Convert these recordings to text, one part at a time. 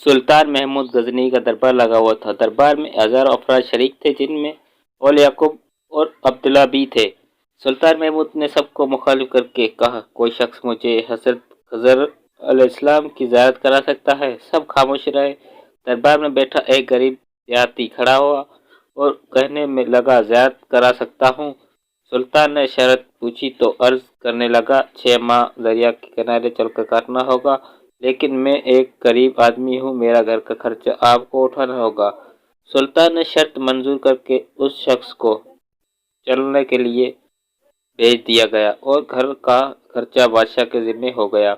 سلطان محمود غزنوی کا دربار لگا ہوا تھا۔ دربار میں ہزاروں افراد شریک تھے، جن میں اول یعقوب اور عبداللہ بھی تھے۔ سلطان محمود نے سب کو مخاطب کر کے کہا، کوئی شخص مجھے حضرت خضر علیہ السلام کی زیارت کرا سکتا ہے؟ سب خاموش رہے۔ دربار میں بیٹھا ایک غریب دیہاتی کھڑا ہوا اور کہنے میں لگا، زیارت کرا سکتا ہوں۔ سلطان نے شرط پوچھی تو عرض کرنے لگا، 6 ماہ دریا کے کنارے چل کر کاٹنا ہوگا، لیکن میں ایک غریب آدمی ہوں، میرا گھر کا خرچہ آپ کو اٹھانا ہوگا۔ سلطان نے شرط منظور کر کے اس شخص کو چلنے کے لیے بھیج دیا گیا اور گھر کا خرچہ بادشاہ کے ذمہ ہو گیا۔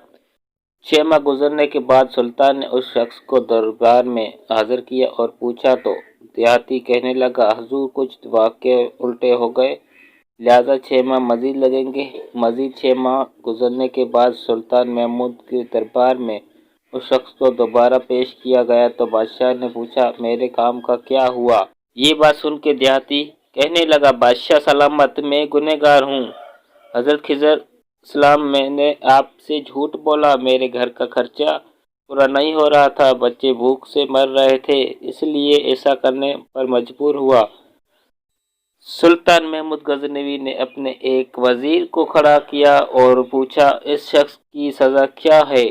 6 ماہ گزرنے کے بعد سلطان نے اس شخص کو دربار میں حاضر کیا اور پوچھا تو دیہاتی کہنے لگا، حضور کچھ واقعے الٹے ہو گئے، لہذا 6 ماہ مزید لگیں گے۔ مزید 6 ماہ گزرنے کے بعد سلطان محمود کے دربار میں اس شخص کو دوبارہ پیش کیا گیا تو بادشاہ نے پوچھا، میرے کام کا کیا ہوا؟ یہ بات سن کے دیہاتی کہنے لگا، بادشاہ سلامت، میں گنہگار ہوں۔ حضرت خضر السلام، میں نے آپ سے جھوٹ بولا، میرے گھر کا خرچہ پورا نہیں ہو رہا تھا، بچے بھوک سے مر رہے تھے، اس لیے ایسا کرنے پر مجبور ہوا۔ سلطان محمود غزنوی نے اپنے ایک وزیر کو کھڑا کیا اور پوچھا، اس شخص کی سزا کیا ہے؟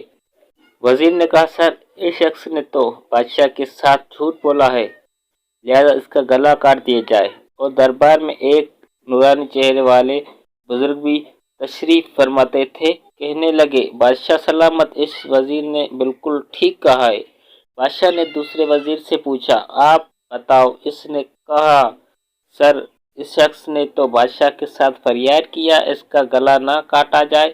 وزیر نے کہا، سر، اس شخص نے تو بادشاہ کے ساتھ جھوٹ بولا ہے، لہذا اس کا گلا کاٹ دیا جائے۔ اور دربار میں ایک نورانی چہرے والے بزرگ بھی تشریف فرماتے تھے، کہنے لگے، بادشاہ سلامت، اس وزیر نے بالکل ٹھیک کہا ہے۔ بادشاہ نے دوسرے وزیر سے پوچھا، آپ بتاؤ؟ اس نے کہا، سر، اس شخص نے تو بادشاہ کے ساتھ فریاد کیا، اس کا گلا نہ کاٹا جائے،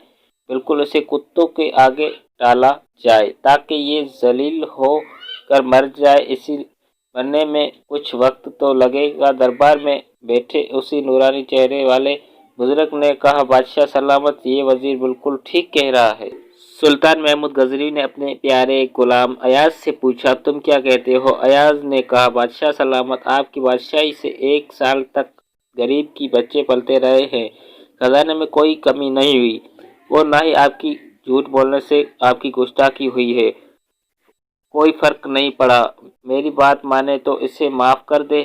بالکل اسے کتوں کے آگے ڈالا جائے تاکہ یہ ذلیل ہو کر مر جائے، اسی مرنے میں کچھ وقت تو لگے گا۔ دربار میں بیٹھے اسی نورانی چہرے والے بزرگ نے کہا، بادشاہ سلامت، یہ وزیر بالکل ٹھیک کہہ رہا ہے۔ سلطان محمود غزنوی نے اپنے پیارے غلام ایاز سے پوچھا، تم کیا کہتے ہو؟ ایاز نے کہا، بادشاہ سلامت، آپ کی بادشاہی سے 1 سال تک غریب کی بچے پلتے رہے ہیں، خزانے میں کوئی کمی نہیں ہوئی اور نہ ہی آپ کی جھوٹ بولنے سے آپ کی گستاخی ہوئی ہے، کوئی فرق نہیں پڑا۔ میری بات مانے تو اسے معاف کر دے،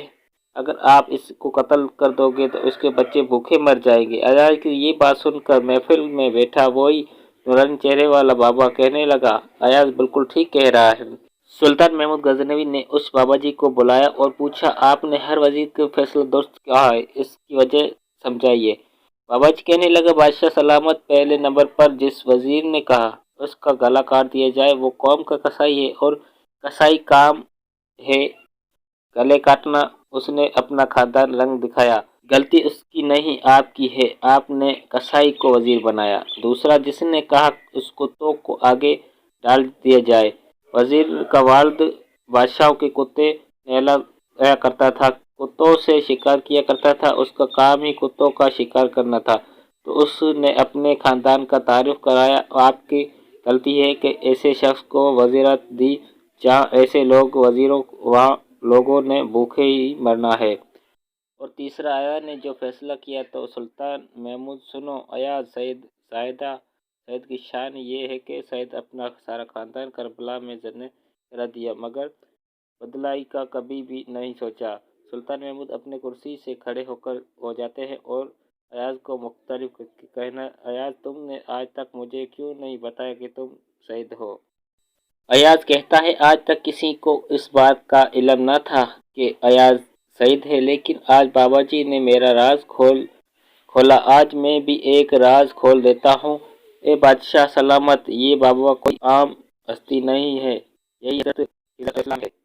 اگر آپ اس کو قتل کر دو گے تو اس کے بچے بھوکے مر جائیں گے۔ ایاز کی یہ بات سن کر محفل میں بیٹھا وہی نورانی چہرے والا بابا کہنے لگا، ایاز بالکل ٹھیک کہہ رہا ہے۔ سلطان محمود غزنوی نے اس بابا جی کو بلایا اور پوچھا، آپ نے ہر وزیر کا فیصلہ درست کہا ہے، اس کی وجہ سمجھائیے۔ بابا جی کہنے لگا، بادشاہ سلامت، پہلے نمبر پر جس وزیر نے کہا اس کا گلا کاٹ دیا جائے وہ قوم کا قصائی ہے اور قصائی کام ہے گلے کاٹنا، اس نے اپنا خاندان رنگ دکھایا، غلطی اس کی نہیں آپ کی ہے، آپ نے قصائی کو وزیر بنایا۔ دوسرا جس نے کہا اس کتوں کو آگے ڈال دیا جائے، وزیر کا والد بادشاہوں کے کتے نہلایا کرتا تھا، کتوں سے شکار کیا کرتا تھا، اس کا کام ہی کتوں کا شکار کرنا تھا، تو اس نے اپنے خاندان کا تعارف کرایا۔ آپ کی غلطی ہے کہ ایسے شخص کو وزارت دی، جہاں ایسے لوگ وزیروں وہاں لوگوں نے بھوکے ہی مرنا ہے۔ اور تیسرا، ایاز نے جو فیصلہ کیا تو سلطان محمود سنو، ایاز سعید کی شان یہ ہے کہ سعید اپنا سارا خاندان کربلا میں ذبح کرا دیا مگر بدلائی کا کبھی بھی نہیں سوچا۔ سلطان محمود اپنے کرسی سے کھڑے ہو جاتے ہیں اور ایاز کو مخاطب کر کے کہنا، ایاز، تم نے آج تک مجھے کیوں نہیں بتایا کہ تم شہید ہو؟ ایاز کہتا ہے، آج تک کسی کو اس بات کا علم نہ تھا کہ ایاز شہید ہے، لیکن آج بابا جی نے میرا راز کھولا، آج میں بھی ایک راز کھول دیتا ہوں۔ اے بادشاہ سلامت، یہ بابا کوئی عام ہستی نہیں ہے، یہی حضرت خضر علیہ السلام ہے۔